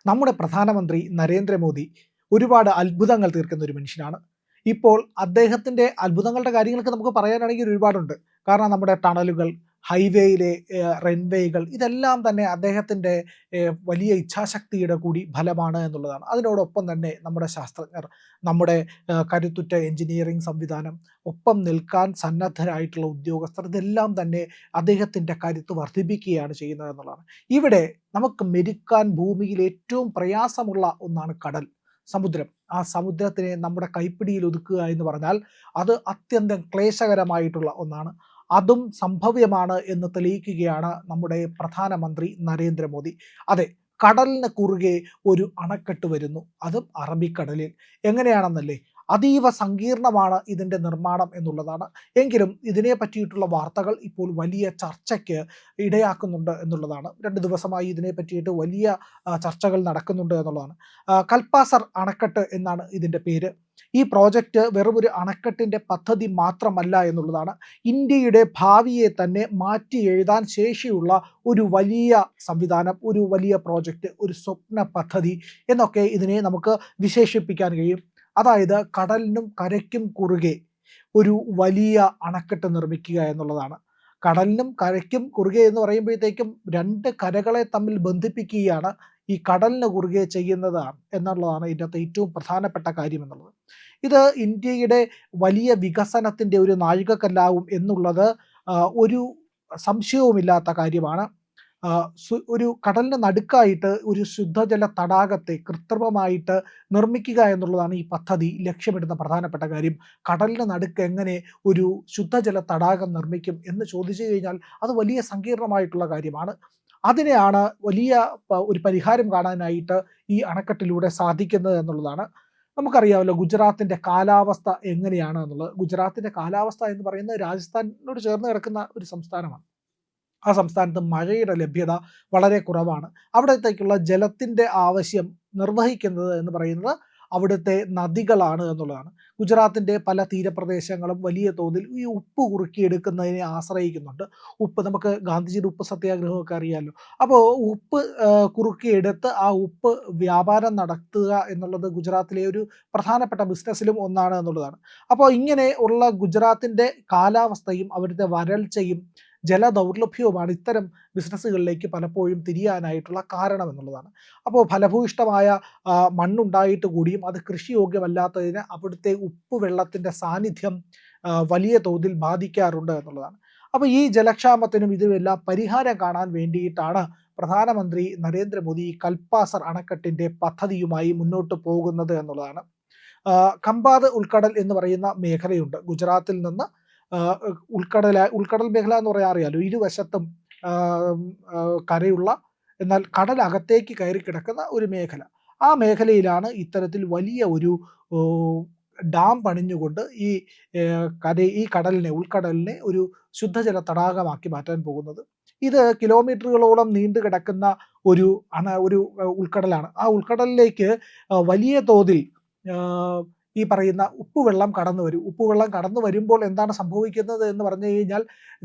നമ്മുടെ പ്രധാനമന്ത്രി നരേന്ദ്രമോദി ഒരുപാട് അത്ഭുതങ്ങൾ തീർക്കുന്ന ഒരു മനുഷ്യനാണ്. ഇപ്പോൾ അദ്ദേഹത്തിൻ്റെ അത്ഭുതങ്ങളുടെ കാര്യങ്ങളൊക്കെ നമുക്ക് പറയാനാണെങ്കിൽ ഒരുപാടുണ്ട്. കാരണം നമ്മുടെ ടണലുകൾ, ഹൈവേയിലെ റൺവേകൾ ഇതെല്ലാം തന്നെ അദ്ദേഹത്തിൻ്റെ വലിയ ഇച്ഛാശക്തിയുടെ കൂടി ഫലമാണ് എന്നുള്ളതാണ്. അതിനോടൊപ്പം തന്നെ നമ്മുടെ ശാസ്ത്രജ്ഞർ, നമ്മുടെ കരുത്തുറ്റ എഞ്ചിനീയറിംഗ് സംവിധാനം, ഒപ്പം നിൽക്കാൻ സന്നദ്ധരായിട്ടുള്ള ഉദ്യോഗസ്ഥർ ഇതെല്ലാം തന്നെ അദ്ദേഹത്തിൻ്റെ കരുത്ത് വർദ്ധിപ്പിക്കുകയാണ് ചെയ്യുന്നത് എന്നുള്ളതാണ്. ഇവിടെ നമുക്ക് മെരുക്കാൻ ഭൂമിയിൽ ഏറ്റവും പ്രയാസമുള്ള ഒന്നാണ് കടൽ, സമുദ്രം. ആ സമുദ്രത്തിനെ നമ്മുടെ കൈപ്പിടിയിൽ ഒതുക്കുക എന്ന് പറഞ്ഞാൽ അത് അത്യന്തം ക്ലേശകരമായിട്ടുള്ള ഒന്നാണ്. അതും സംഭവ്യമാണ് എന്ന് തെളിയിക്കുകയാണ് നമ്മുടെ പ്രധാനമന്ത്രി നരേന്ദ്രമോദി. അതെ, കടലിന് കുറുകെ ഒരു അണക്കെട്ട് വരുന്നു, അതും അറബിക്കടലിൽ. എങ്ങനെയാണെന്നല്ലേ? അതീവ സങ്കീർണമാണ് ഇതിൻ്റെ നിർമ്മാണം എന്നുള്ളതാണ്. എങ്കിലും ഇതിനെ പറ്റിയിട്ടുള്ള വാർത്തകൾ ഇപ്പോൾ വലിയ ചർച്ചയ്ക്ക് ഇടയാക്കുന്നുണ്ട് എന്നുള്ളതാണ്. 2 ദിവസമായി ഇതിനെ പറ്റിയിട്ട് വലിയ ചർച്ചകൾ നടക്കുന്നുണ്ട് എന്നുള്ളതാണ്. കൽപ്പാസർ അണക്കെട്ട് എന്നാണ് ഇതിൻ്റെ പേര്. ഈ പ്രോജക്റ്റ് വെറും ഒരു അണക്കെട്ടിൻ്റെ പദ്ധതി മാത്രമല്ല എന്നുള്ളതാണ്. ഇന്ത്യയുടെ ഭാവിയെ തന്നെ മാറ്റി എഴുതാൻ ശേഷിയുള്ള ഒരു വലിയ സംവിധാനം, ഒരു വലിയ പ്രോജക്റ്റ്, ഒരു സ്വപ്ന പദ്ധതി എന്നൊക്കെ ഇതിനെ നമുക്ക് വിശേഷിപ്പിക്കാൻ കഴിയും. അതായത് കടലിനും കരയ്ക്കും കുറുകെ ഒരു വലിയ അണക്കെട്ട് നിർമ്മിക്കുക എന്നുള്ളതാണ്. കടലിനും കരയ്ക്കും കുറുകെ എന്ന് പറയുമ്പോഴത്തേക്കും 2 കരകളെ തമ്മിൽ ബന്ധിപ്പിക്കുകയാണ് ഈ കടലിന് കുറുകെ ചെയ്യുന്നത് എന്നുള്ളതാണ് ഇതിനകത്ത് ഏറ്റവും പ്രധാനപ്പെട്ട കാര്യം എന്നുള്ളത്. ഇത് ഇന്ത്യയുടെ വലിയ വികസനത്തിൻ്റെ ഒരു നാഴികക്കല്ലാവും എന്നുള്ളത് ഒരു സംശയവുമില്ലാത്ത കാര്യമാണ്. ഒരു കടലിന് നടുക്കായിട്ട് ഒരു ശുദ്ധജല തടാകത്തെ കൃത്രിമമായിട്ട് നിർമ്മിക്കുക എന്നുള്ളതാണ് ഈ പദ്ധതി ലക്ഷ്യമിടുന്ന പ്രധാനപ്പെട്ട കാര്യം. കടലിന് നടുക്ക് എങ്ങനെ ഒരു ശുദ്ധജല തടാകം നിർമ്മിക്കും എന്ന് ചോദിച്ചു കഴിഞ്ഞാൽ അത് വലിയ സങ്കീർണമായിട്ടുള്ള കാര്യമാണ്. അതിനെയാണ് വലിയ ഒരു പരിഹാരം കാണാനായിട്ട് ഈ അണക്കെട്ടിലൂടെ സാധിക്കുന്നത് എന്നുള്ളതാണ്. നമുക്കറിയാമല്ലോ ഗുജറാത്തിൻ്റെ കാലാവസ്ഥ എങ്ങനെയാണ് എന്നുള്ളത്. ഗുജറാത്തിൻ്റെ കാലാവസ്ഥ എന്ന് പറയുന്നത് രാജസ്ഥാനോട് ചേർന്ന് കിടക്കുന്ന ഒരു സംസ്ഥാനമാണ്. ആ സംസ്ഥാനത്ത് മഴയുടെ ലഭ്യത വളരെ കുറവാണ്. അവിടത്തേക്കുള്ള ജലത്തിൻ്റെ ആവശ്യം നിർവഹിക്കുന്നത് എന്ന് പറയുന്നത് അവിടുത്തെ നദികളാണ് എന്നുള്ളതാണ്. ഗുജറാത്തിൻ്റെ പല തീരപ്രദേശങ്ങളും വലിയ തോതിൽ ഈ ഉപ്പ് കുറുക്കിയെടുക്കുന്നതിനെ ആശ്രയിക്കുന്നുണ്ട്. ഉപ്പ് നമുക്ക് ഗാന്ധിജിയുടെ ഉപ്പ് സത്യാഗ്രഹമൊക്കെ അറിയാമല്ലോ. അപ്പോൾ ഉപ്പ് കുറുക്കിയെടുത്ത് ആ ഉപ്പ് വ്യാപാരം നടത്തുക എന്നുള്ളത് ഗുജറാത്തിലെ ഒരു പ്രധാനപ്പെട്ട ബിസിനസ്സിലും ഒന്നാണ് എന്നുള്ളതാണ്. അപ്പോൾ ഇങ്ങനെ ഉള്ള ഗുജറാത്തിൻ്റെ കാലാവസ്ഥയും അവിടുത്തെ വരൾച്ചയും ജലദൗർലഭ്യവുമാണ് ഇത്തരം ബിസിനസ്സുകളിലേക്ക് പലപ്പോഴും തിരിയാനായിട്ടുള്ള കാരണം എന്നുള്ളതാണ്. അപ്പോൾ ഫലഭൂയിഷ്ടമായ മണ്ണുണ്ടായിട്ട് കൂടിയും അത് കൃഷിയോഗ്യമല്ലാത്തതിന് അവിടുത്തെ ഉപ്പ് വെള്ളത്തിൻ്റെ സാന്നിധ്യം വലിയ തോതിൽ ബാധിക്കാറുണ്ട് എന്നുള്ളതാണ്. അപ്പോൾ ഈ ജലക്ഷാമത്തിനും ഇതിനുമെല്ലാം പരിഹാരം കാണാൻ വേണ്ടിയിട്ടാണ് പ്രധാനമന്ത്രി നരേന്ദ്രമോദി കൽപ്പാസർ അണക്കെട്ടിൻ്റെ പദ്ധതിയുമായി മുന്നോട്ട് പോകുന്നത് എന്നുള്ളതാണ്. ഖമ്പാത് ഉൾക്കടൽ എന്ന് പറയുന്ന മേഖലയുണ്ട് ഗുജറാത്തിൽ നിന്ന്. ഉൾക്കടൽ മേഖല എന്ന് പറയാൻ അറിയാലോ, ഇരുവശത്തും കരയുള്ള എന്നാൽ കടലകത്തേക്ക് കയറി കിടക്കുന്ന ഒരു മേഖല. ആ മേഖലയിലാണ് ഇത്തരത്തിൽ വലിയ ഒരു ഡാം പണിഞ്ഞുകൊണ്ട് ഈ ഉൾക്കടലിനെ ഒരു ശുദ്ധജല തടാകമാക്കി മാറ്റാൻ പോകുന്നത്. ഇത് കിലോമീറ്ററുകളോളം നീണ്ടു കിടക്കുന്ന ഒരു ഉൾക്കടലാണ്. ആ ഉൾക്കടലിലേക്ക് വലിയ തോതിൽ ഈ പറയുന്ന ഉപ്പുവെള്ളം കടന്നു വരും. ഉപ്പുവെള്ളം കടന്നു വരുമ്പോൾ എന്താണ് സംഭവിക്കുന്നത് എന്ന് പറഞ്ഞു കഴിഞ്ഞാൽ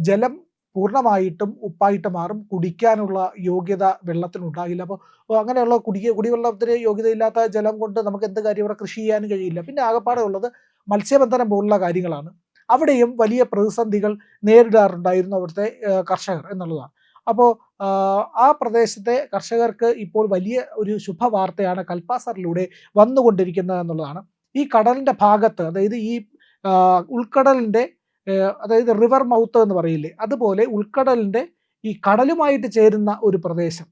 ജലം പൂർണ്ണമായിട്ടും ഉപ്പായിട്ട് മാറും. കുടിക്കാനുള്ള യോഗ്യത വെള്ളത്തിനുണ്ടാകില്ല. അപ്പോൾ അങ്ങനെയുള്ള കുടിവെള്ളത്തിന് യോഗ്യതയില്ലാത്ത ജലം കൊണ്ട് നമുക്ക് എന്ത് കാര്യം ഇവിടെ കൃഷി ചെയ്യാനും കഴിയില്ല. പിന്നെ ആകപ്പാടെ ഉള്ളത് മത്സ്യബന്ധനം പോലുള്ള കാര്യങ്ങളാണ്. അവിടെയും വലിയ പ്രതിസന്ധികൾ നേരിടാറുണ്ടായിരുന്നു അവിടുത്തെ കർഷകർ എന്നുള്ളതാണ്. അപ്പോൾ ആ പ്രദേശത്തെ കർഷകർക്ക് ഇപ്പോൾ വലിയ ഒരു ശുഭവാർത്തയാണ് കൽപ്പാസറിലൂടെ വന്നുകൊണ്ടിരിക്കുന്നത് എന്നുള്ളതാണ്. ഈ കടലിൻ്റെ ഭാഗത്ത്, അതായത് ഈ ഉൾക്കടലിൻ്റെ അതായത് റിവർ മൗത്ത് എന്ന് പറയില്ലേ, അതുപോലെ ഉൾക്കടലിൻ്റെ ഈ കടലുമായിട്ട് ചേരുന്ന ഒരു പ്രദേശം,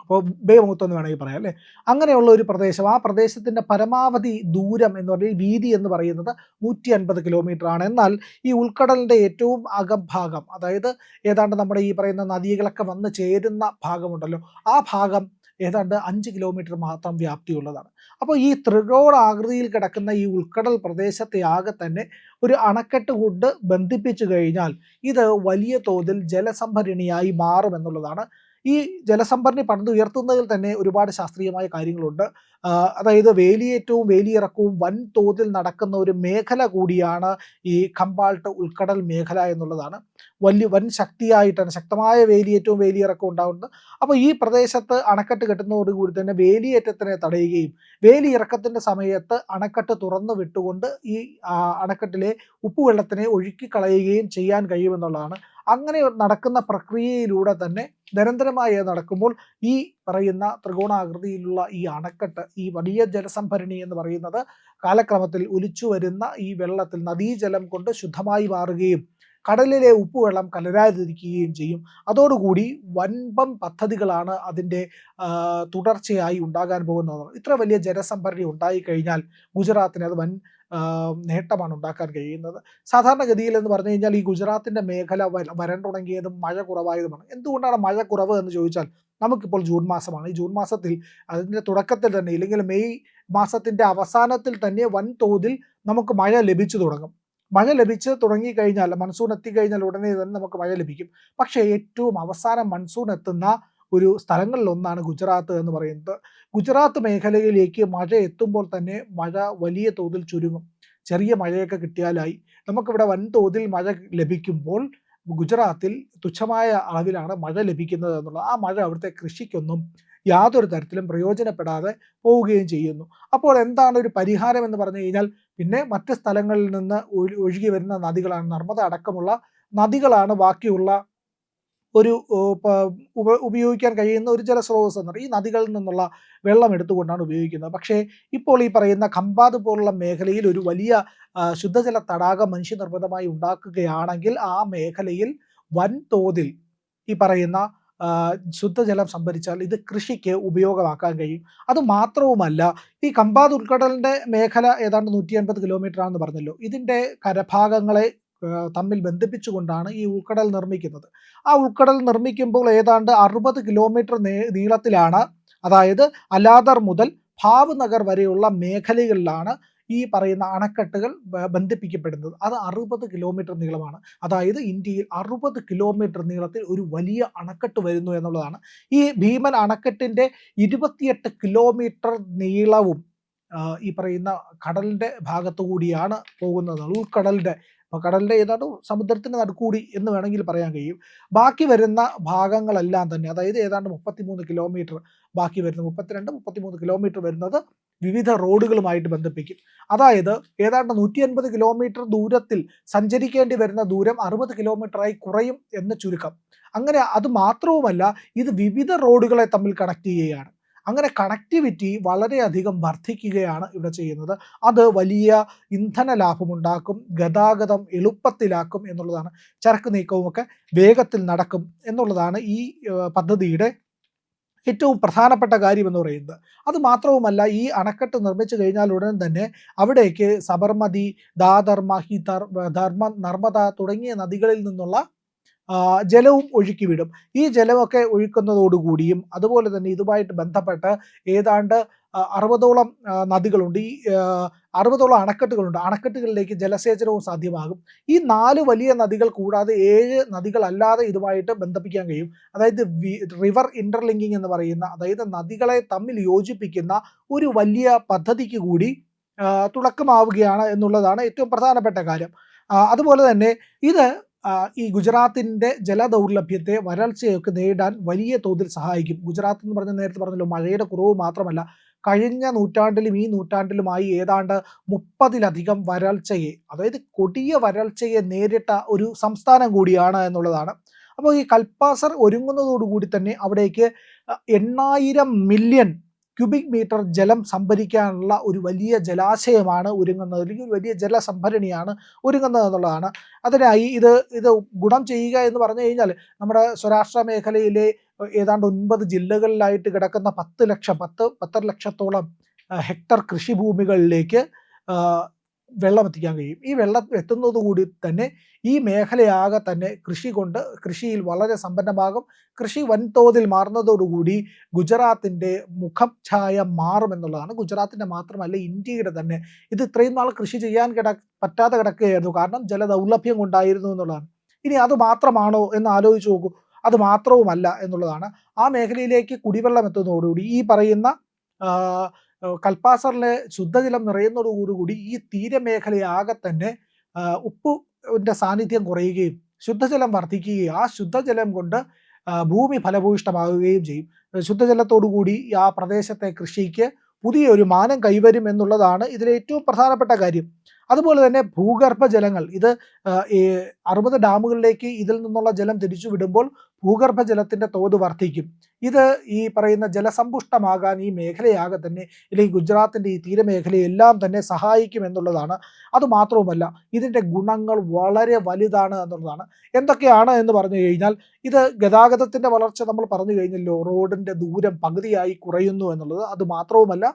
അപ്പോൾ ബേ മൗത്ത് എന്ന് വേണമെങ്കിൽ പറയാം അല്ലേ, അങ്ങനെയുള്ള ഒരു പ്രദേശം. ആ പ്രദേശത്തിൻ്റെ പരമാവധി ദൂരം എന്ന് പറയുന്നത്, വീതി എന്ന് പറയുന്നത് 150 കിലോമീറ്റർ ആണ്. എന്നാൽ ഈ ഉൾക്കടലിൻ്റെ ഏറ്റവും അകഭാഗം, അതായത് ഏതാണ്ട് നമ്മുടെ ഈ പറയുന്ന നദികളൊക്കെ വന്ന് ചേരുന്ന ഭാഗമുണ്ടല്ലോ, ആ ഭാഗം ഏതാണ്ട് 5 കിലോമീറ്റർ മാത്രം വ്യാപ്തിയുള്ളതാണ്. അപ്പോൾ ഈ ത്രികോണാകൃതിയിൽ കിടക്കുന്ന ഈ ഉൾക്കടൽ പ്രദേശത്തെ ആകെ തന്നെ ഒരു അണക്കെട്ട് കൊണ്ട് ബന്ധിപ്പിച്ചു കഴിഞ്ഞാൽ ഇത് വലിയ തോതിൽ ജലസംഭരണിയായി മാറുമെന്നുള്ളതാണ്. ഈ ജലസംഭരണി പണിതുയർത്തുന്നതിൽ തന്നെ ഒരുപാട് ശാസ്ത്രീയമായ കാര്യങ്ങളുണ്ട്. അതായത് വേലിയേറ്റവും വേലിയിറക്കവും വൻതോതിൽ നടക്കുന്ന ഒരു മേഖല കൂടിയാണ് ഈ ഖംബാൾട്ട് ഉൾക്കടൽ മേഖല എന്നുള്ളതാണ്. വൻ ശക്തിയായിട്ടാണ് ശക്തമായ വേലിയേറ്റവും വേലിയിറക്കവും ഉണ്ടാകുന്നത്. അപ്പോൾ ഈ പ്രദേശത്ത് അണക്കെട്ട് കെട്ടുന്നതോടുകൂടി തന്നെ വേലിയേറ്റത്തിനെ തടയുകയും വേലിയിറക്കത്തിൻ്റെ സമയത്ത് അണക്കെട്ട് തുറന്നു വിട്ടുകൊണ്ട് ഈ അണക്കെട്ടിലെ ഉപ്പുവെള്ളത്തിനെ ഒഴുക്കിക്കളയുകയും ചെയ്യാൻ കഴിയുമെന്നുള്ളതാണ്. അങ്ങനെ നടക്കുന്ന പ്രക്രിയയിലൂടെ തന്നെ നിരന്തരമായി നടക്കുമ്പോൾ ഈ പറയുന്ന ത്രികോണാകൃതിയിലുള്ള ഈ അണക്കെട്ട്, ഈ വലിയ ജലസംഭരണി എന്ന് പറയുന്നത് കാലക്രമത്തിൽ ഒലിച്ചു വരുന്ന ഈ വെള്ളത്തിൽ നദീജലം കൊണ്ട് ശുദ്ധമായി മാറുകയും കടലിലെ ഉപ്പുവെള്ളം കലരാതിരിക്കുകയും ചെയ്യും. അതോടുകൂടി വൻപം പദ്ധതികളാണ് അതിൻ്റെ തുടർച്ചയായി ഉണ്ടാകാൻ പോകുന്നത്. ഇത്ര വലിയ ജലസംഭരണി ഉണ്ടായിക്കഴിഞ്ഞാൽ ഗുജറാത്തിന് അത് വൻ നേട്ടമാണ് ഉണ്ടാക്കാൻ കഴിയുന്നത്. സാധാരണഗതിയിൽ എന്ന് പറഞ്ഞു കഴിഞ്ഞാൽ ഈ ഗുജറാത്തിൻ്റെ മേഖല വരണ്ടുണങ്ങിയതും മഴ കുറവായതുമാണ്. എന്തുകൊണ്ടാണ് മഴ കുറവ് എന്ന് ചോദിച്ചാൽ, നമുക്കിപ്പോൾ ജൂൺ മാസമാണ്. ഈ ജൂൺ മാസത്തിൽ അതിൻ്റെ തുടക്കത്തിൽ തന്നെ, ഇല്ലെങ്കിൽ മെയ് മാസത്തിൻ്റെ അവസാനത്തിൽ തന്നെ വൻതോതിൽ നമുക്ക് മഴ ലഭിച്ചു തുടങ്ങും. മഴ ലഭിച്ച് തുടങ്ങിക്കഴിഞ്ഞാൽ, മൺസൂൺ എത്തിക്കഴിഞ്ഞാൽ ഉടനെ തന്നെ നമുക്ക് മഴ ലഭിക്കും. പക്ഷേ ഏറ്റവും അവസാനം മൺസൂൺ എത്തുന്ന ഒരു സ്ഥലങ്ങളിലൊന്നാണ് ഗുജറാത്ത് എന്ന് പറയുന്നത്. ഗുജറാത്ത് മേഖലയിലേക്ക് മഴ എത്തുമ്പോൾ തന്നെ മഴ വലിയ തോതിൽ ചുരുങ്ങും. ചെറിയ മഴയൊക്കെ കിട്ടിയാലായി. നമുക്കിവിടെ വൻതോതിൽ മഴ ലഭിക്കുമ്പോൾ ഗുജറാത്തിൽ തുച്ഛമായ അളവിലാണ് മഴ ലഭിക്കുന്നത് എന്നുള്ളത്. ആ മഴ അവിടുത്തെ കൃഷിക്കൊന്നും യാതൊരു തരത്തിലും പ്രയോജനപ്പെടാതെ പോവുകയും ചെയ്യുന്നു. അപ്പോൾ എന്താണ് ഒരു പരിഹാരം എന്ന് പറഞ്ഞു കഴിഞ്ഞാൽ, പിന്നെ മറ്റ് സ്ഥലങ്ങളിൽ നിന്ന് ഒഴുകി വരുന്ന നദികളാണ്, നർമ്മദ അടക്കമുള്ള നദികളാണ് ബാക്കിയുള്ള ഒരു ഉപയോഗിക്കാൻ കഴിയുന്ന ഒരു ജലസ്രോതസ് എന്ന് പറയും. ഈ നദികളിൽ നിന്നുള്ള വെള്ളം എടുത്തുകൊണ്ടാണ് ഉപയോഗിക്കുന്നത്. പക്ഷേ ഇപ്പോൾ ഈ പറയുന്ന ഖംബാത് പോലുള്ള മേഖലയിൽ ഒരു വലിയ ശുദ്ധജല തടാകം മനുഷ്യനിർമ്മിതമായി ഉണ്ടാക്കുകയാണെങ്കിൽ ആ മേഖലയിൽ വൻതോതിൽ ഈ പറയുന്ന ശുദ്ധജലം സംഭരിച്ചാൽ ഇത് കൃഷിക്ക് ഉപയോഗമാക്കാൻ കഴിയും. അത് മാത്രവുമല്ല, ഈ ഖംബാത് ഉൾക്കടലിൻ്റെ മേഖല ഏതാണ്ട് 150 കിലോമീറ്റർ ആണെന്ന് പറഞ്ഞല്ലോ. ഇതിൻ്റെ കരഭാഗങ്ങളെ തമ്മിൽ ബന്ധിപ്പിച്ചുകൊണ്ടാണ് ഈ ഉൾക്കടൽ നിർമ്മിക്കുന്നത്. ആ ഉൾക്കടൽ നിർമ്മിക്കുമ്പോൾ ഏതാണ്ട് 60 കിലോമീറ്റർ നീളത്തിലാണ്, അതായത് അലാദർ മുതൽ ഭാവ്നഗർ വരെയുള്ള മേഖലകളിലാണ് ഈ പറയുന്ന അണക്കെട്ടുകൾ ബന്ധിപ്പിക്കപ്പെടുന്നത്. അത് 60 കിലോമീറ്റർ നീളമാണ്. അതായത് ഇന്ത്യയിൽ 60 കിലോമീറ്റർ നീളത്തിൽ ഒരു വലിയ അണക്കെട്ട് വരുന്നു എന്നുള്ളതാണ്. ഈ ഭീമൻ അണക്കെട്ടിൻ്റെ 28 കിലോമീറ്റർ നീളവും ഈ പറയുന്ന കടലിൻ്റെ ഭാഗത്തു കൂടിയാണ് പോകുന്നത്. ഉൾക്കടലിൻ്റെ, കടലിൻ്റെ ഏതാണ്ട് സമുദ്രത്തിൻ്റെ നടുക്കൂടി എന്ന് വേണമെങ്കിൽ പറയാൻ കഴിയും. ബാക്കി വരുന്ന ഭാഗങ്ങളെല്ലാം തന്നെ, അതായത് ഏതാണ്ട് 33 കിലോമീറ്റർ ബാക്കി വരുന്ന 33 കിലോമീറ്റർ വരുന്നത് വിവിധ റോഡുകളുമായിട്ട് ബന്ധിപ്പിക്കും. അതായത് ഏതാണ്ട് 150 കിലോമീറ്റർ ദൂരത്തിൽ സഞ്ചരിക്കേണ്ടി വരുന്ന ദൂരം 60 കിലോമീറ്ററായി കുറയും എന്ന് ചുരുക്കം. അങ്ങനെ അത് മാത്രവുമല്ല, ഇത് വിവിധ റോഡുകളെ തമ്മിൽ കണക്ട് ചെയ്യുകയാണ്. അങ്ങനെ കണക്ടിവിറ്റി വളരെയധികം വർദ്ധിക്കുകയാണ് ഇവിടെ ചെയ്യുന്നത്. അത് വലിയ ഇന്ധന ലാഭമുണ്ടാക്കും, ഗതാഗതം എളുപ്പത്തിലാക്കും എന്നുള്ളതാണ്. ചരക്ക് നീക്കവുമൊക്കെ വേഗത്തിൽ നടക്കും എന്നുള്ളതാണ് ഈ പദ്ധതിയുടെ ഏറ്റവും പ്രധാനപ്പെട്ട കാര്യം എന്ന് പറയുന്നത്. അത് മാത്രവുമല്ല, ഈ അണക്കെട്ട് നിർമ്മിച്ചു കഴിഞ്ഞാൽ ഉടൻ തന്നെ അവിടേക്ക് സബർമതി, ദാദർ, മാഹിദർ, നർമ്മദ തുടങ്ങിയ നദികളിൽ നിന്നുള്ള ജലവും ഒഴുക്കിവിടും. ഈ ജലമൊക്കെ ഒഴുക്കുന്നതോടുകൂടിയും അതുപോലെ തന്നെ ഇതുമായിട്ട് ബന്ധപ്പെട്ട് ഏതാണ്ട് 60ഓളം നദികളുണ്ട്. ഈ 60ഓളം അണക്കെട്ടുകളുണ്ട്. അണക്കെട്ടുകളിലേക്ക് ജലസേചനവും സാധ്യമാകും. ഈ 4 വലിയ നദികൾ കൂടാതെ 7 നദികളല്ലാതെ ഇതുമായിട്ട് ബന്ധിപ്പിക്കാൻ കഴിയും. അതായത് റിവർ ഇന്റർലിങ്കിങ് എന്ന് പറയുന്ന, അതായത് നദികളെ തമ്മിൽ യോജിപ്പിക്കുന്ന ഒരു വലിയ പദ്ധതിക്ക് കൂടി തുടക്കമാവുകയാണ് എന്നുള്ളതാണ് ഏറ്റവും പ്രധാനപ്പെട്ട കാര്യം. അതുപോലെ തന്നെ ഇത് ഈ ഗുജറാത്തിൻ്റെ ജലദൗർലഭ്യത്തെ, വരൾച്ചയൊക്കെ നേരിടാൻ വലിയ തോതിൽ സഹായിക്കും. ഗുജറാത്ത് എന്ന് പറഞ്ഞാൽ നേരത്തെ പറഞ്ഞല്ലോ, മഴയുടെ കുറവ് മാത്രമല്ല, കഴിഞ്ഞ നൂറ്റാണ്ടിലും ഈ നൂറ്റാണ്ടിലുമായി ഏതാണ്ട് 30ലധികം വരൾച്ചയെ, അതായത് കൊടിയ വരൾച്ചയെ നേരിട്ട ഒരു സംസ്ഥാനം കൂടിയാണ് എന്നുള്ളതാണ്. അപ്പോൾ ഈ കൽപ്പാസർ ഒരുങ്ങുന്നതോടുകൂടി തന്നെ അവിടേക്ക് 8000 മില്യൺ ക്യൂബിക് മീറ്റർ ജലം സംഭരിക്കാനുള്ള ഒരു വലിയ ജലാശയമാണ് ഒരുങ്ങുന്നത്, അല്ലെങ്കിൽ ഒരു വലിയ ജലസംഭരണിയാണ് ഒരുങ്ങുന്നത് എന്നുള്ളതാണ്. അതിനായി ഇത് ഗുണം ചെയ്യുക എന്ന് പറഞ്ഞു കഴിഞ്ഞാൽ, നമ്മുടെ സ്വരാഷ്ട്ര മേഖലയിലെ ഏതാണ്ട് 9 ജില്ലകളിലായിട്ട് കിടക്കുന്ന 10 ലക്ഷത്തോളം ഹെക്ടർ കൃഷിഭൂമികളിലേക്ക് വെള്ളം എത്തിക്കാൻ കഴിയും. ഈ വെള്ളം എത്തുന്നതുകൂടി തന്നെ ഈ മേഖലയാകെ തന്നെ കൃഷിയിൽ വളരെ സമ്പന്നമാകും. കൃഷി വൻതോതിൽ മാറുന്നതോടുകൂടി ഗുജറാത്തിൻ്റെ മുഖഛായ മാറുമെന്നുള്ളതാണ്. ഗുജറാത്തിൻ്റെ മാത്രമല്ല, ഇന്ത്യയുടെ തന്നെ. ഇത് ഇത്രയും നാൾ കൃഷി ചെയ്യാൻ പറ്റാതെ കിടക്കുകയായിരുന്നു, കാരണം ജലദൗർലഭ്യം കൊണ്ടായിരുന്നു എന്നുള്ളതാണ്. ഇനി അത് മാത്രമാണോ എന്ന് ആലോചിച്ച് നോക്കൂ. അത് മാത്രവുമല്ല എന്നുള്ളതാണ്, ആ മേഖലയിലേക്ക് കുടിവെള്ളം എത്തുന്നതോടുകൂടി ഈ പറയുന്ന കൽപ്പാസറിലെ ശുദ്ധജലം നിറയുന്നതോടുകൂടി ഈ തീരമേഖലയാകെ തന്നെ ഉപ്പിന്റെ സാന്നിധ്യം കുറയുകയും ശുദ്ധജലം വർദ്ധിക്കുകയും ആ ശുദ്ധജലം കൊണ്ട് ഭൂമി ഫലഭൂയിഷ്ടമാവുകയും ചെയ്യും. ശുദ്ധജലത്തോടുകൂടി ആ പ്രദേശത്തെ കൃഷിക്ക് പുതിയൊരു മാനം കൈവരും എന്നുള്ളതാണ് ഇതിലെ ഏറ്റവും പ്രധാനപ്പെട്ട കാര്യം. അതുപോലെ തന്നെ ഭൂഗർഭ ജലങ്ങൾ, ഇത് 60 ഡാമുകളിലേക്ക് ഇതിൽ നിന്നുള്ള ജലം തിരിച്ചു വിടുമ്പോൾ ഭൂഗർഭ ജലത്തിന്റെ തോത് വർദ്ധിക്കും. ഇത് ഈ പറയുന്ന ജലസമ്പുഷ്ടമാകാൻ ഈ മേഖലയാകെ തന്നെ, അല്ലെങ്കിൽ ഗുജറാത്തിന്റെ ഈ തീരമേഖലയെല്ലാം തന്നെ സഹായിക്കും എന്നുള്ളതാണ്. അതുമാത്രവുമല്ല, ഇതിന്റെ ഗുണങ്ങൾ വളരെ വലുതാണ് എന്നുള്ളതാണ്. എന്തൊക്കെയാണ് എന്ന് പറഞ്ഞു കഴിഞ്ഞാൽ, ഇത് ഗതാഗതത്തിന്റെ വളർച്ച നമ്മൾ പറഞ്ഞു കഴിഞ്ഞല്ലോ, റോഡിന്റെ ദൂരം പകുതിയായി കുറയുന്നു എന്നുള്ളത്. അത് മാത്രവുമല്ല,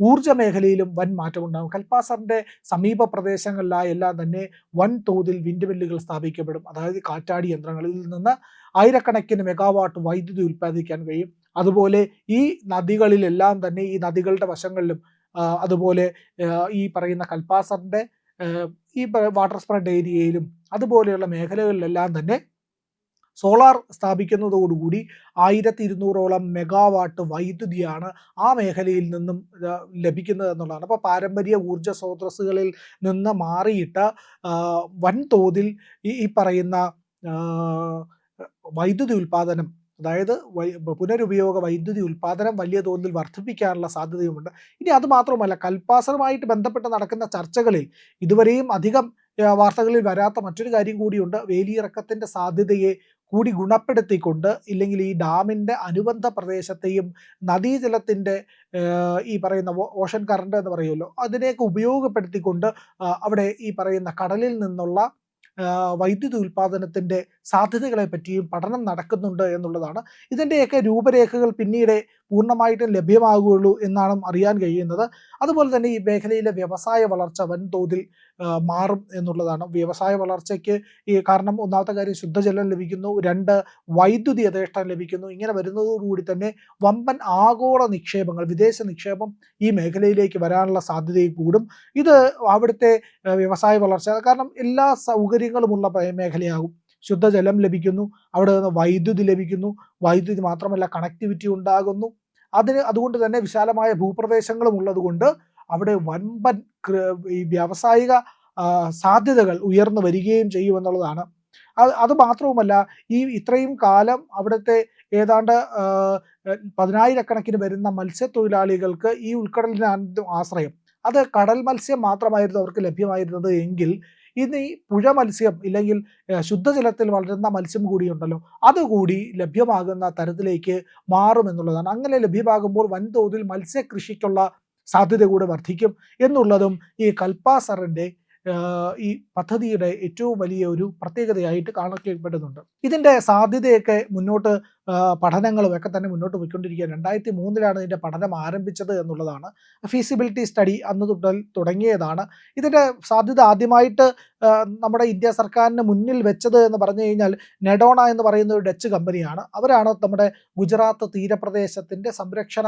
ഊർജ മേഖലയിലും വൻ മാറ്റമുണ്ടാകും. കൽപ്പാസറിന്റെ സമീപ പ്രദേശങ്ങളിലായെല്ലാം തന്നെ വൻതോതിൽ വിൻഡ് മില്ലുകൾ സ്ഥാപിക്കപ്പെടും. അതായത് കാറ്റാടി യന്ത്രങ്ങളിൽ നിന്ന് ആയിരക്കണക്കിന് മെഗാവാട്ട് വൈദ്യുതി ഉൽപ്പാദിക്കാൻ കഴിയും. അതുപോലെ ഈ നദികളിലെല്ലാം തന്നെ, ഈ നദികളുടെ വശങ്ങളിലും അതുപോലെ ഈ പറയുന്ന കൽപ്പാസറിന്റെ ഈ വാട്ടർ സ്പ്രെഡ് ഏരിയയിലും അതുപോലെയുള്ള മേഖലകളിലെല്ലാം തന്നെ സോളാർ സ്ഥാപിക്കുന്നതോടുകൂടി 1200ഓളം മെഗാവാട്ട് വൈദ്യുതിയാണ് ആ മേഖലയിൽ നിന്നും ലഭിക്കുന്നത് എന്നുള്ളതാണ്. അപ്പോൾ പാരമ്പര്യ ഊർജ സ്രോതസ്സുകളിൽ നിന്ന് മാറിയിട്ട് വൻതോതിൽ ഈ പറയുന്ന വൈദ്യുതി ഉൽപാദനം, അതായത് പുനരുപയോഗ വൈദ്യുതി ഉൽപാദനം വലിയ തോതിൽ വർദ്ധിപ്പിക്കാനുള്ള സാധ്യതയുമുണ്ട്. ഇനി അത് മാത്രമല്ല, കൽപ്പാസറുമായിട്ട് ബന്ധപ്പെട്ട് നടക്കുന്ന ചർച്ചകളിൽ ഇതുവരെയും അധികം വാർത്തകളിൽ വരാത്ത മറ്റൊരു കാര്യം കൂടിയുണ്ട്. വേലിയിറക്കത്തിന്റെ സാധ്യതയെ കൂടി ഗുണപ്പെടുത്തിക്കൊണ്ട്, ഇല്ലെങ്കിൽ ഈ ഡാമിന്റെ അനുബന്ധ പ്രദേശത്തെയും നദീജലത്തിന്റെ ഈ പറയുന്ന ഓഷൻ കറണ്ട് എന്ന് പറയുമല്ലോ, അതിനെയൊക്കെ ഉപയോഗപ്പെടുത്തിക്കൊണ്ട് അവിടെ ഈ പറയുന്ന കടലിൽ നിന്നുള്ള വൈദ്യുതി ഉൽപാദനത്തിന്റെ സാധ്യതകളെ പറ്റിയും പഠനം നടക്കുന്നുണ്ട് എന്നുള്ളതാണ്. ഇതിൻ്റെയൊക്കെ രൂപരേഖകൾ പിന്നീട് പൂർണ്ണമായിട്ടും ലഭ്യമാകുകയുള്ളൂ എന്നാണ് അറിയാൻ കഴിയുന്നത്. അതുപോലെ തന്നെ ഈ മേഖലയിലെ വ്യവസായ വളർച്ച വൻതോതിൽ മാറും എന്നുള്ളതാണ്. വ്യവസായ വളർച്ചയ്ക്ക് കാരണം ഒന്നാമത്തെ കാര്യം ശുദ്ധജലം ലഭിക്കുന്നു, 2 വൈദ്യുതി യഥേഷ്ടം ലഭിക്കുന്നു. ഇങ്ങനെ വരുന്നതോടുകൂടി തന്നെ വമ്പൻ ആഗോള നിക്ഷേപങ്ങൾ, വിദേശ നിക്ഷേപം ഈ മേഖലയിലേക്ക് വരാനുള്ള സാധ്യതയും കൂടും. ഇത് അവിടുത്തെ വ്യവസായ വളർച്ച, കാരണം എല്ലാ സൗകര്യങ്ങളുമുള്ള മേഖലയാകും. ശുദ്ധജലം ലഭിക്കുന്നു, അവിടെ നിന്ന് വൈദ്യുതി ലഭിക്കുന്നു, വൈദ്യുതി മാത്രമല്ല കണക്ടിവിറ്റി ഉണ്ടാകുന്നു. അതുകൊണ്ട് തന്നെ വിശാലമായ ഭൂപ്രദേശങ്ങളും ഉള്ളതുകൊണ്ട് അവിടെ വൻപൻ ഈ വ്യാവസായിക സാധ്യതകൾ ഉയർന്നു വരികയും ചെയ്യുമെന്നുള്ളതാണ്. അത് മാത്രവുമല്ല, ഇത്രയും കാലം അവിടുത്തെ ഏതാണ്ട് 10,000-കണക്കിന് വരുന്ന മത്സ്യത്തൊഴിലാളികൾക്ക് ഈ ഉൾക്കടലിനാണ് ആശ്രയം. അത് കടൽ മത്സ്യം മാത്രമായിരുന്നു അവർക്ക് ലഭ്യമായിരുന്നത് എങ്കിൽ ഇന്ന് ഈ പുഴ മത്സ്യം, ഇല്ലെങ്കിൽ ശുദ്ധജലത്തിൽ വളരുന്ന മത്സ്യം കൂടിയുണ്ടല്ലോ, അതുകൂടി ലഭ്യമാകുന്ന തരത്തിലേക്ക് മാറുമെന്നുള്ളതാണ്. അങ്ങനെ ലഭ്യമാകുമ്പോൾ വൻതോതിൽ മത്സ്യകൃഷിക്കുള്ള സാധ്യത കൂടെ വർദ്ധിക്കും എന്നുള്ളതും ഈ കൽപ്പാസറിന്റെ ഈ പദ്ധതിയുടെ ഏറ്റവും വലിയ ഒരു പ്രത്യേകതയായിട്ട് കാണപ്പെടുന്നുണ്ട്. ഇതിന്റെ സാധ്യതയൊക്കെ മുന്നോട്ട് പഠനങ്ങളും ഒക്കെ തന്നെ മുന്നോട്ട് പോയിക്കൊണ്ടിരിക്കുകയാണ്. 2003-ലാണ് ഇതിന്റെ പഠനം ആരംഭിച്ചത് എന്നുള്ളതാണ്. ഫീസിബിലിറ്റി സ്റ്റഡി അന്ന് തൊട്ട് തുടങ്ങിയതാണ്. ഇതിന്റെ സാധ്യത ആദ്യമായിട്ട് നമ്മുടെ ഇന്ത്യ സർക്കാരിന് മുന്നിൽ വെച്ചത് എന്ന് പറഞ്ഞു കഴിഞ്ഞാൽ നെഡോണ എന്ന് പറയുന്ന ഒരു ഡച്ച് കമ്പനിയാണ്. അവരാണ് നമ്മുടെ ഗുജറാത്ത് തീരപ്രദേശത്തിന്റെ സംരക്ഷണ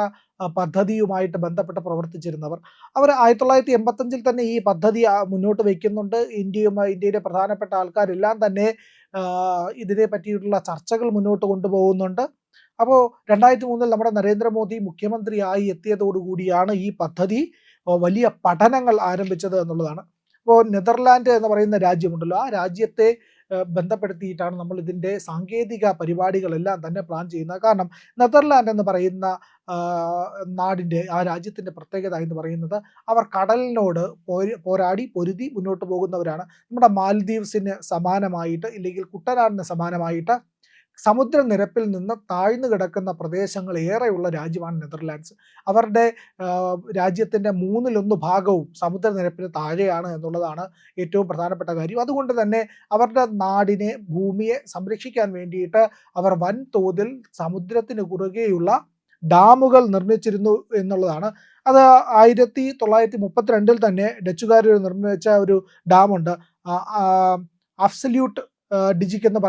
പദ്ധതിയുമായിട്ട് ബന്ധപ്പെട്ട് പ്രവർത്തിച്ചിരുന്നവർ. അവർ 1985-ൽ തന്നെ ഈ പദ്ധതി മുന്നോട്ട് വയ്ക്കുന്നുണ്ട്. ഇന്ത്യയിലെ പ്രധാനപ്പെട്ട ആൾക്കാരെല്ലാം തന്നെ ഇതിനെ പറ്റിയിട്ടുള്ള ചർച്ചകൾ മുന്നോട്ട് കൊണ്ടുപോകുന്നുണ്ട്. അപ്പോൾ 2003-ൽ നമ്മുടെ നരേന്ദ്രമോദി മുഖ്യമന്ത്രിയായി എത്തിയതോടുകൂടിയാണ് ഈ പദ്ധതി വലിയ പഠനങ്ങൾ ആരംഭിച്ചത് എന്നുള്ളതാണ്. അപ്പോൾ നെതർലാൻഡ് എന്ന് പറയുന്ന രാജ്യമുണ്ടല്ലോ, ആ രാജ്യത്തെ ബന്ധപ്പെടുത്തിയിട്ടാണ് നമ്മൾ ഇതിൻ്റെ സാങ്കേതിക പരിപാടികളെല്ലാം തന്നെ പ്ലാൻ ചെയ്യുന്നത്. കാരണം നെതർലാൻഡ് എന്ന് പറയുന്ന നാടിൻ്റെ, ആ രാജ്യത്തിൻ്റെ പ്രത്യേകത എന്ന് പറയുന്നത് അവർ കടലിനോട് പോരാടി പൊരുതി മുന്നോട്ട് പോകുന്നവരാണ്. നമ്മുടെ മാൽദീവ്സിന് സമാനമായിട്ട്, ഇല്ലെങ്കിൽ കുട്ടനാടിന് സമാനമായിട്ട് സമുദ്രനിരപ്പിൽ നിന്ന് താഴ്ന്നു കിടക്കുന്ന പ്രദേശങ്ങൾ ഏറെയുള്ള രാജ്യമാണ് നെതർലാൻഡ്സ്. അവരുടെ രാജ്യത്തിൻ്റെ 1/3 ഭാഗവും സമുദ്രനിരപ്പിന് താഴെയാണ് എന്നുള്ളതാണ് ഏറ്റവും പ്രധാനപ്പെട്ട കാര്യം. അതുകൊണ്ട് തന്നെ അവരുടെ നാടിനെ, ഭൂമിയെ സംരക്ഷിക്കാൻ വേണ്ടിയിട്ട് അവർ വൻതോതിൽ സമുദ്രത്തിന് കുറുകെയുള്ള ഡാമുകൾ നിർമ്മിച്ചിരുന്നു എന്നുള്ളതാണ്. അത് 1932-ൽ തന്നെ ഡച്ചുകാർ നിർമ്മിച്ച ഒരു ഡാമുണ്ട്, അബ്സല്യൂട്ട് ഡിജിക് എന്ന്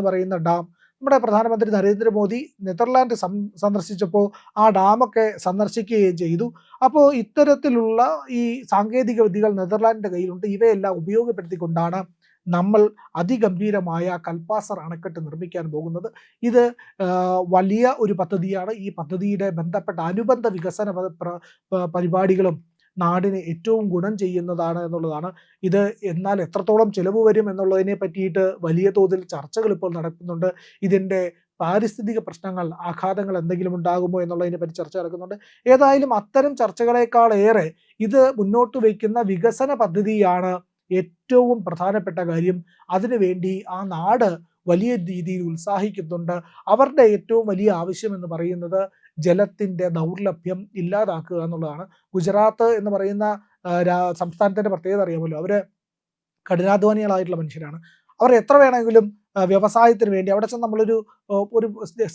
പറയുന്ന ഡാം. നമ്മുടെ പ്രധാനമന്ത്രി നരേന്ദ്രമോദി നെതർലാൻഡ് സന്ദർശിച്ചപ്പോൾ ആ ഡാമൊക്കെ സന്ദർശിക്കുകയും ചെയ്തു. അപ്പോൾ ഇത്തരത്തിലുള്ള ഈ സാങ്കേതിക വിദ്യകൾ നെതർലാൻഡിൻ്റെ കയ്യിലുണ്ട്. ഇവയെല്ലാം ഉപയോഗപ്പെടുത്തിക്കൊണ്ടാണ് നമ്മൾ അതിഗംഭീരമായ കൽപ്പാസർ അണക്കെട്ട് നിർമ്മിക്കാൻ പോകുന്നത്. ഇത് വലിയ ഒരു പദ്ധതിയാണ്. ഈ പദ്ധതിയുടെ ബന്ധപ്പെട്ട അനുബന്ധ വികസന പരിപാടികളും നാടിന് ഏറ്റവും ഗുണം ചെയ്യുന്നതാണ് എന്നുള്ളതാണ്. ഇത് എന്നാൽ എത്രത്തോളം ചിലവ് വരും എന്നുള്ളതിനെ പറ്റിയിട്ട് വലിയ തോതിൽ ചർച്ചകൾ ഇപ്പോൾ നടക്കുന്നുണ്ട്. ഇതിൻ്റെ പാരിസ്ഥിതിക പ്രശ്നങ്ങൾ, ആഘാതങ്ങൾ എന്തെങ്കിലും ഉണ്ടാകുമോ എന്നുള്ളതിനെ പറ്റി ചർച്ച നടക്കുന്നുണ്ട്. ഏതായാലും അത്തരം ചർച്ചകളെക്കാളേറെ ഇത് മുന്നോട്ട് വയ്ക്കുന്ന വികസന പദ്ധതിയാണ് ഏറ്റവും പ്രധാനപ്പെട്ട കാര്യം. അതിനുവേണ്ടി ആ നാട് വലിയ രീതിയിൽ ഉത്സാഹിക്കുന്നുണ്ട്. അവരുടെ ഏറ്റവും വലിയ ആവശ്യം എന്ന് പറയുന്നത് ജലത്തിൻ്റെ ദൗർലഭ്യം ഇല്ലാതാക്കുക എന്നുള്ളതാണ്. ഗുജറാത്ത് എന്ന് പറയുന്ന സംസ്ഥാനത്തിൻ്റെ പ്രത്യേകത അറിയാമല്ലോ. അവർ കഠിനാധ്വാനികളായിട്ടുള്ള മനുഷ്യരാണ്. അവർ എത്ര വേണമെങ്കിലും വ്യവസായത്തിന് വേണ്ടി അവിടെ ചെന്ന് നമ്മളൊരു ഒരു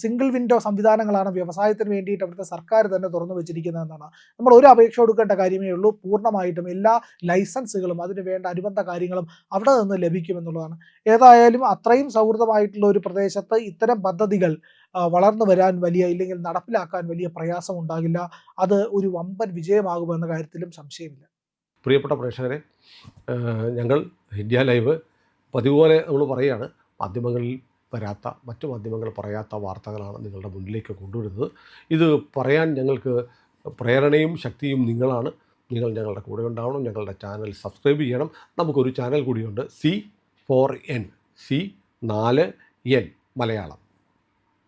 സിംഗിൾ വിൻഡോ സംവിധാനങ്ങളാണ് വ്യവസായത്തിന് വേണ്ടിയിട്ട് അവിടുത്തെ സർക്കാർ തന്നെ തുറന്നു വെച്ചിരിക്കുന്നതെന്നാണ്. നമ്മൾ ഒരു അപേക്ഷ കൊടുക്കേണ്ട കാര്യമേ ഉള്ളൂ. പൂർണ്ണമായിട്ടും എല്ലാ ലൈസൻസുകളും അതിന് വേണ്ട അനുബന്ധ കാര്യങ്ങളും അവിടെ നിന്ന് ലഭിക്കുമെന്നുള്ളതാണ്. ഏതായാലും അത്രയും സൗഹൃദമായിട്ടുള്ള ഒരു പ്രദേശത്ത് ഇത്തരം പദ്ധതികൾ വളർന്നു വരാൻ ഇല്ലെങ്കിൽ നടപ്പിലാക്കാൻ വലിയ പ്രയാസം ഉണ്ടാകില്ല. അത് ഒരു വമ്പൻ വിജയമാകുമെന്ന കാര്യത്തിലും സംശയമില്ല. പ്രിയപ്പെട്ട പ്രേക്ഷകരെ, ഞങ്ങൾ ഇന്ത്യ ലൈവ് പതിവുപോലെ നമ്മൾ പറയുകയാണ്, മാധ്യമങ്ങളിൽ വരാത്ത, മറ്റു മാധ്യമങ്ങൾ പറയാത്ത വാർത്തകളാണ് നിങ്ങളുടെ മുന്നിലേക്ക് കൊണ്ടുവരുന്നത്. ഇത് പറയാൻ ഞങ്ങൾക്ക് പ്രേരണയും ശക്തിയും നിങ്ങളാണ്. നിങ്ങൾ ഞങ്ങളുടെ കൂടെ ഉണ്ടാവണം. ഞങ്ങളുടെ ചാനൽ സബ്സ്ക്രൈബ് ചെയ്യണം. നമുക്കൊരു ചാനൽ കൂടിയുണ്ട്, C4N, C4N മലയാളം.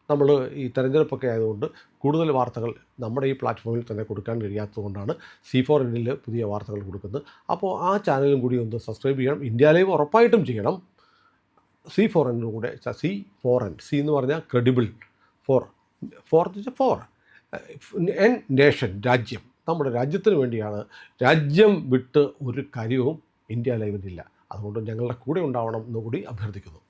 നമ്മൾ ഈ തെരഞ്ഞെടുപ്പൊക്കെ ആയതുകൊണ്ട് കൂടുതൽ വാർത്തകൾ നമ്മുടെ ഈ പ്ലാറ്റ്ഫോമിൽ തന്നെ കൊടുക്കാൻ കഴിയാത്തതുകൊണ്ടാണ് C4Nൽ പുതിയ വാർത്തകൾ കൊടുക്കുന്നത്. അപ്പോൾ ആ ചാനലും കൂടി ഒന്ന് സബ്സ്ക്രൈബ് ചെയ്യണം. ഇന്ത്യ ലൈവ് ഉറപ്പായിട്ടും ചെയ്യണം. C4N കൂടെ, C4N, C എന്ന് പറഞ്ഞാൽ ക്രെഡിബിൾ, ഫോർ എൻ നേഷൻ, രാജ്യം. നമ്മുടെ രാജ്യത്തിന് വേണ്ടിയാണ്. രാജ്യം വിട്ട് ഒരു കാര്യവും ഇന്ത്യ ലൈവിനില്ല. അതുകൊണ്ട് ഞങ്ങളുടെ കൂടെ ഉണ്ടാവണം എന്നുകൂടി അഭ്യർത്ഥിക്കുന്നു.